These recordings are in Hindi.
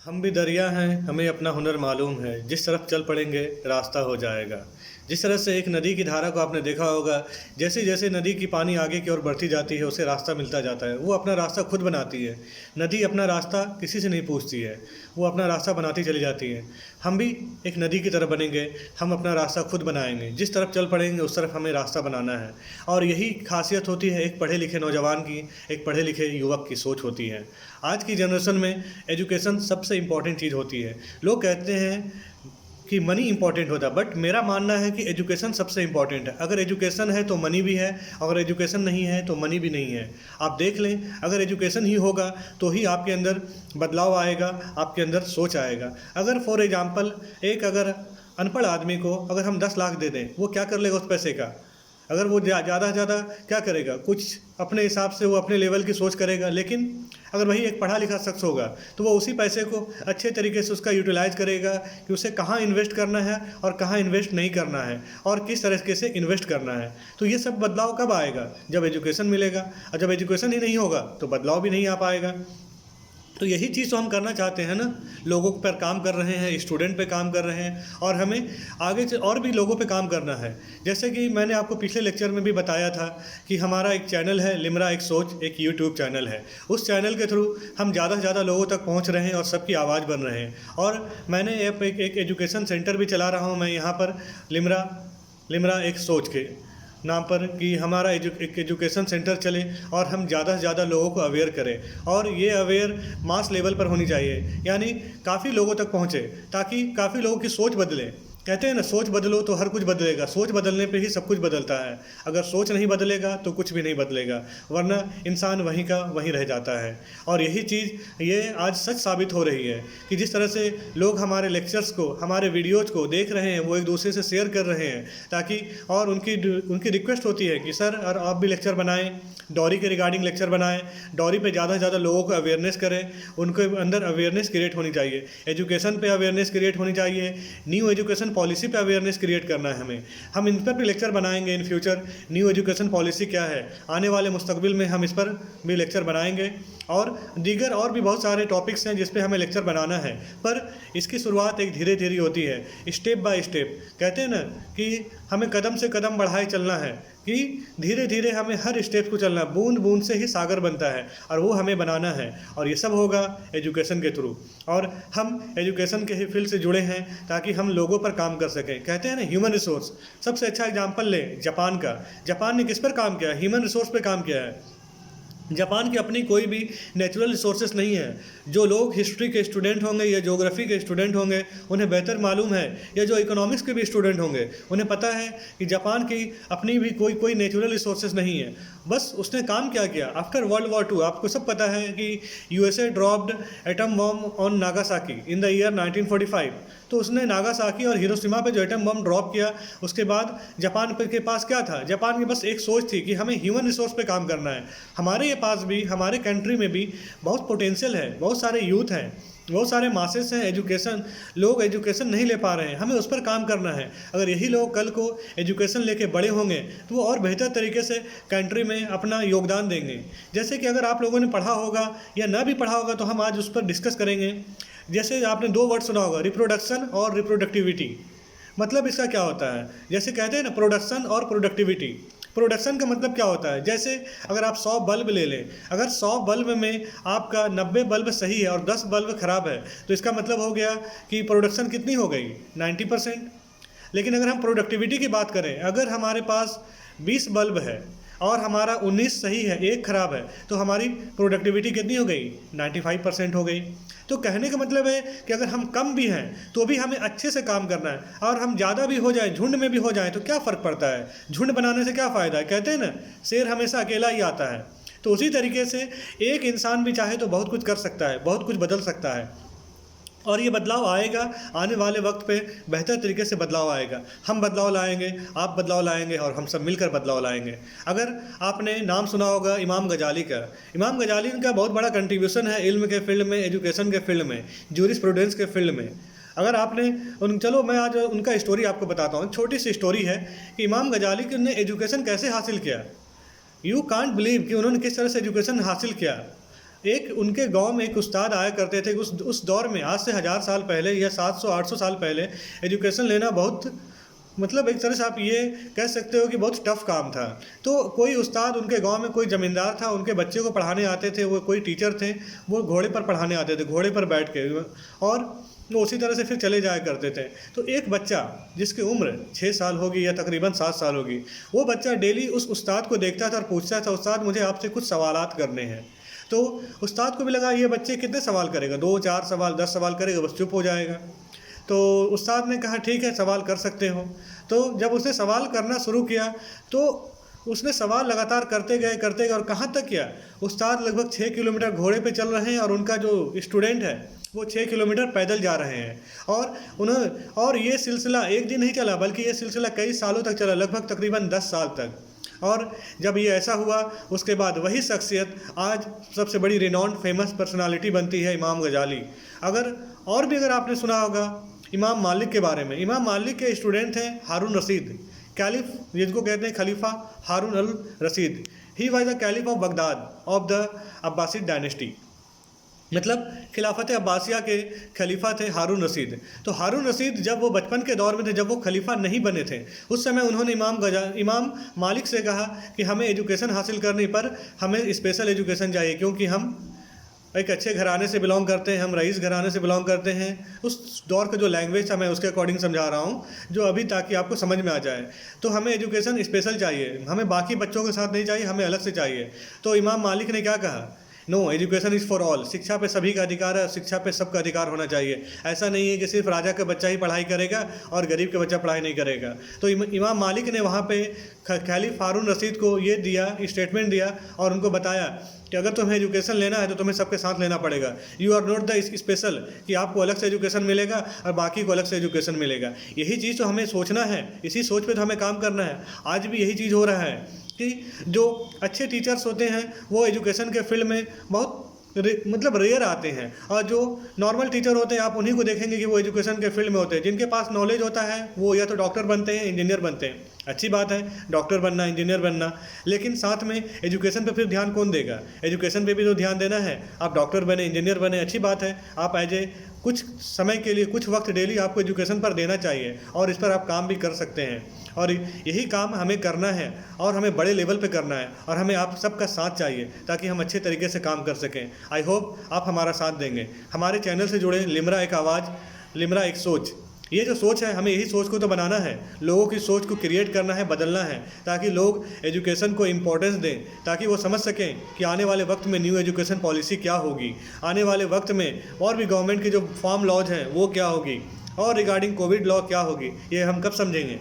हम भी दरिया हैं, हमें अपना हुनर मालूम है, जिस तरफ चल पड़ेंगे रास्ता हो जाएगा। जिस तरह से एक नदी की धारा को आपने देखा होगा, जैसे-जैसे नदी की पानी आगे की ओर बढ़ती जाती है, उसे रास्ता मिलता जाता है। वो अपना रास्ता खुद बनाती है। नदी अपना रास्ता किसी से नहीं पूछती है, वो अपना रास्ता बनाती चली जाती है। हम भी एक नदी की तरह बनेंगे, हम अपना रास्ता खुद बनाएँगे। जिस तरफ चल पड़ेंगे, उस तरफ हमें रास्ता बनाना है। और यही ख़ासियत होती है एक पढ़े-लिखे नौजवान की, एक पढ़े-लिखे युवक की सोच होती है। आज की जनरेशन में एजुकेशन सबसे इम्पोर्टेंट चीज़ होती है। लोग कहते हैं कि मनी इम्पोर्टेंट होता है, बट मेरा मानना है कि एजुकेशन सबसे इम्पोर्टेंट है। अगर एजुकेशन है तो मनी भी है, अगर एजुकेशन नहीं है तो मनी भी नहीं है। आप देख लें, अगर एजुकेशन ही होगा तो ही आपके अंदर बदलाव आएगा, आपके अंदर सोच आएगा। अगर फॉर एग्ज़ाम्पल एक अगर अनपढ़ आदमी को अगर हम 10 लाख दे दें, वो क्या कर लेगा उस पैसे का? अगर वो ज़्यादा से ज़्यादा क्या करेगा, कुछ अपने हिसाब से वो अपने लेवल की सोच करेगा। लेकिन अगर वही एक पढ़ा लिखा शख्स होगा तो वो उसी पैसे को अच्छे तरीके से उसका यूटिलाइज़ करेगा कि उसे कहाँ इन्वेस्ट करना है और कहाँ इन्वेस्ट नहीं करना है और किस तरीके से इन्वेस्ट करना है। तो ये सब बदलाव कब आएगा? जब एजुकेशन मिलेगा, और जब एजुकेशन ही नहीं होगा तो बदलाव भी नहीं आ पाएगा। तो यही चीज़ तो हम करना चाहते हैं ना, लोगों पर काम कर रहे हैं, स्टूडेंट पे काम कर रहे हैं, और हमें आगे से और भी लोगों पे काम करना है। जैसे कि मैंने आपको पिछले लेक्चर में भी बताया था कि हमारा एक चैनल है, लिमरा एक सोच, एक यूट्यूब चैनल है। उस चैनल के थ्रू हम ज़्यादा से ज़्यादा लोगों तक पहुँच रहे हैं और सबकी आवाज़ बन रहे हैं। और मैंने एक एजुकेशन सेंटर भी चला रहा हूँ मैं यहाँ पर, लिमरा लिमरा एक सोच के नाम पर, कि हमारा एक एजुकेशन सेंटर चले और हम ज़्यादा से ज़्यादा लोगों को अवेयर करें। और ये अवेयर मास लेवल पर होनी चाहिए, यानी काफ़ी लोगों तक पहुँचे, ताकि काफ़ी लोगों की सोच बदले। कहते हैं ना, सोच बदलो तो हर कुछ बदलेगा। सोच बदलने पे ही सब कुछ बदलता है। अगर सोच नहीं बदलेगा तो कुछ भी नहीं बदलेगा, वरना इंसान वहीं का वहीं रह जाता है। और यही चीज़ ये आज सच साबित हो रही है कि जिस तरह से लोग हमारे लेक्चर्स को, हमारे वीडियोज़ को देख रहे हैं, वो एक दूसरे से शेयर कर रहे हैं, ताकि और उनकी रिक्वेस्ट होती है कि सर और आप भी लेक्चर बनाएं, डॉरी के रिगार्डिंग लेक्चर बनाएं, डॉरी पे ज़्यादा से ज़्यादा लोगों को अवेयरनेस करें, उनके अंदर अवेयरनेस क्रिएट होनी चाहिए, एजुकेशन पे अवेयरनेस क्रिएट होनी चाहिए, न्यू एजुकेशन पॉलिसी पे अवेयरनेस क्रिएट करना है हमें। हम इन पर भी लेक्चर बनाएंगे in future. New education policy क्या है, आने वाले मुस्तकबिल में हम इस पर भी लेक्चर बनाएंगे। और दीगर और भी बहुत सारे टॉपिक्स हैं जिस पे हमें लेक्चर बनाना है, पर इसकी शुरुआत एक धीरे धीरे होती है, स्टेप बाय स्टेप। कहते हैं ना कि हमें कदम से कदम बढ़ाए चलना है, कि धीरे धीरे हमें हर स्टेप को चलना है। बूंद बूंद से ही सागर बनता है, और वो हमें बनाना है। और ये सब होगा एजुकेशन के थ्रू। और हम एजुकेशन के ही फील्ड से जुड़े हैं ताकि हम लोगों पर काम कर सकें। कहते हैं ना, ह्यूमन रिसोर्स। सबसे अच्छा एग्जाम्पल लें जापान का। जापान ने किस पर काम किया? ह्यूमन रिसोर्स पर काम किया है। जापान की अपनी कोई भी नेचुरल रिसोर्सेज नहीं है। जो लोग हिस्ट्री के स्टूडेंट होंगे या ज्योग्राफी के स्टूडेंट होंगे, उन्हें बेहतर मालूम है, या जो इकोनॉमिक्स के भी स्टूडेंट होंगे, उन्हें पता है कि जापान की अपनी भी कोई नेचुरल रिसोर्सेज नहीं है। बस उसने काम क्या किया आफ्टर वर्ल्ड वॉर 2? आपको सब पता है कि USA dropped atom bomb on Nagasaki in the year 1945। तो उसने नागासाकी और हिरोशिमा पे जो एटम बम ड्रॉप किया, उसके बाद जापान के पास क्या था? जापान की बस एक सोच थी कि हमें ह्यूमन रिसोर्स पे काम करना है। हमारे पास भी, हमारे कंट्री में भी बहुत पोटेंशियल है, बहुत सारे यूथ हैं, बहुत सारे मासेस हैं। लोग एजुकेशन नहीं ले पा रहे हैं, हमें उस पर काम करना है। अगर यही लोग कल को एजुकेशन लेके बड़े होंगे तो वो और बेहतर तरीके से कंट्री में अपना योगदान देंगे। जैसे कि अगर आप लोगों ने पढ़ा होगा या ना भी पढ़ा होगा, तो हम आज उस पर डिस्कस करेंगे। जैसे आपने 2 वर्ड सुना होगा, रिप्रोडक्शन और रिप्रोडक्टिविटी। मतलब इसका क्या होता है? जैसे कहते हैं ना, प्रोडक्शन और प्रोडक्टिविटी। प्रोडक्शन का मतलब क्या होता है? जैसे अगर आप 100 बल्ब ले लें, अगर 100 बल्ब में आपका 90 बल्ब सही है और 10 बल्ब खराब है, तो इसका मतलब हो गया कि प्रोडक्शन कितनी हो गई? 90%। लेकिन अगर हम प्रोडक्टिविटी की बात करें, अगर हमारे पास 20 बल्ब है और हमारा 19 सही है, एक खराब है, तो हमारी प्रोडक्टिविटी कितनी हो गई? 95% हो गई। तो कहने का मतलब है कि अगर हम कम भी हैं तो भी हमें अच्छे से काम करना है, और हम ज़्यादा भी हो जाए, झुंड में भी हो जाए, तो क्या फ़र्क पड़ता है? झुंड बनाने से क्या फ़ायदा है? कहते हैं ना, शेर हमेशा अकेला ही आता है। तो उसी तरीके से एक इंसान भी चाहे तो बहुत कुछ कर सकता है, बहुत कुछ बदल सकता है। और ये बदलाव आएगा, आने वाले वक्त पे बेहतर तरीके से बदलाव आएगा। हम बदलाव लाएंगे, आप बदलाव लाएंगे, और हम सब मिलकर बदलाव लाएंगे। अगर आपने नाम सुना होगा इमाम गजाली का, इमाम गजाली का बहुत बड़ा कंट्रीब्यूशन है इल्म के फील्ड में, एजुकेशन के फील्ड में, जूरिस्प्रूडेंस के फील्ड में। अगर आपने चलो मैं आज उनका स्टोरी आपको बताता हूँ। छोटी सी स्टोरी है कि इमाम गजाली ने एजुकेशन कैसे हासिल किया। यू कांट बिलीव कि उन्होंने किस तरह से एजुकेशन हासिल किया। एक उनके गांव में एक उस्ताद आया करते थे। उस दौर में आज से 1000 साल पहले या 700-800 साल पहले एजुकेशन लेना बहुत, मतलब एक तरह से आप ये कह सकते हो कि बहुत टफ काम था। तो कोई उस्ताद उनके गांव में, कोई ज़मींदार था, उनके बच्चे को पढ़ाने आते थे, वो कोई टीचर थे, वो घोड़े पर पढ़ाने आते थे, घोड़े पर बैठ के, और वो उसी तरह से फिर चले जाया करते थे। तो एक बच्चा जिसकी उम्र 6 साल होगी या तकरीबन 7 साल होगी, वो बच्चा डेली उस उस्ताद को देखता था और पूछता था, उस्ताद मुझे आपसे कुछ सवालात करने हैं। तो उस्ताद को भी लगा ये बच्चे कितने सवाल करेगा, 2-4 सवाल 10 सवाल करेगा, बस चुप हो जाएगा। तो उस्ताद ने कहा ठीक है, सवाल कर सकते हो। तो जब उसने सवाल करना शुरू किया तो उसने सवाल लगातार करते गए और कहाँ तक किया, उस्ताद लगभग 6 किलोमीटर घोड़े पे चल रहे हैं और उनका जो स्टूडेंट है वो 6 किलोमीटर पैदल जा रहे हैं। और ये सिलसिला एक दिन नहीं चला, बल्कि ये सिलसिला कई सालों तक चला, लगभग तकरीबन 10 साल तक। और जब ये ऐसा हुआ, उसके बाद वही शख्सियत आज सबसे बड़ी रिनाउंड फेमस पर्सनालिटी बनती है, इमाम गजाली। अगर आपने सुना होगा इमाम मालिक के बारे में। इमाम मालिक के स्टूडेंट थे हारून रशीद, कैलिफ जिनको कहते हैं खलीफा Harun al Rashid. He was the caliph of Baghdad of the Abbasid dynasty, मतलब खिलाफत अब्बासिया के खलीफा थे हारून रशीद। तो हारून रशीद जब वो बचपन के दौर में थे, जब वो खलीफा नहीं बने थे, उस समय उन्होंने इमाम मालिक से कहा कि हमें एजुकेशन हासिल करने पर हमें स्पेशल एजुकेशन चाहिए, क्योंकि हम एक अच्छे घराने से बिलोंग करते हैं, हम रईस घराने से बिलोंग करते हैं। उस दौर का जो लैंग्वेज था मैं उसके अकॉर्डिंग समझा रहा हूँ, जो अभी, ताकि आपको समझ में आ जाए। तो हमें एजुकेशन स्पेशल चाहिए, हमें बाकी बच्चों के साथ नहीं चाहिए, हमें अलग से चाहिए। तो इमाम मालिक ने क्या कहा, no, education is for all. शिक्षा पे सभी का अधिकार है, शिक्षा पे सबका अधिकार होना चाहिए। ऐसा नहीं है कि सिर्फ राजा का बच्चा ही पढ़ाई करेगा और गरीब का बच्चा पढ़ाई नहीं करेगा। तो इमाम मालिक ने वहाँ पे खलीफ हारून रशीद को ये स्टेटमेंट दिया और उनको बताया कि अगर तुम्हें एजुकेशन लेना है तो तुम्हें सबके साथ लेना पड़ेगा। You are not the special कि आपको अलग से एजुकेशन मिलेगा और बाकी को अलग से एजुकेशन मिलेगा। यही चीज़ तो हमें सोचना है, इसी सोच पे तो हमें काम करना है। आज भी यही चीज़ हो रहा है कि जो अच्छे टीचर्स होते हैं वो एजुकेशन के फील्ड में बहुत मतलब रेयर आते हैं, और जो नॉर्मल टीचर होते हैं आप उन्हीं को देखेंगे कि वो एजुकेशन के फील्ड में होते हैं। जिनके पास नॉलेज होता है वो या तो डॉक्टर बनते हैं, इंजीनियर बनते हैं। अच्छी बात है डॉक्टर बनना, इंजीनियर बनना, लेकिन साथ में एजुकेशन पे फिर ध्यान कौन देगा? एजुकेशन पे भी तो ध्यान देना है। आप डॉक्टर बने, इंजीनियर बने, अच्छी बात है, आप कुछ समय के लिए, कुछ वक्त डेली आपको एजुकेशन पर देना चाहिए और इस पर आप काम भी कर सकते हैं। और यही काम हमें करना है और हमें बड़े लेवल पे करना है, और हमें आप सबका साथ चाहिए ताकि हम अच्छे तरीके से काम कर सकें। आई होप आप हमारा साथ देंगे। हमारे चैनल से जुड़े लिम्रा एक आवाज़, लिम्रा एक सोच, ये जो सोच है हमें यही सोच को तो बनाना है, लोगों की सोच को क्रिएट करना है, बदलना है, ताकि लोग एजुकेशन को इम्पोर्टेंस दें, ताकि वो समझ सकें कि आने वाले वक्त में न्यू एजुकेशन पॉलिसी क्या होगी, आने वाले वक्त में और भी गवर्नमेंट की जो फार्म लॉज हैं वो क्या होगी, और रिगार्डिंग कोविड लॉ क्या होगी। ये हम कब समझेंगे?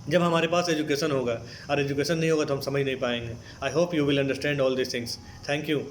जब हमारे पास एजुकेशन होगा, और एजुकेशन नहीं होगा तो हम समझ नहीं पाएंगे। I hope you will understand all this things. Thank you.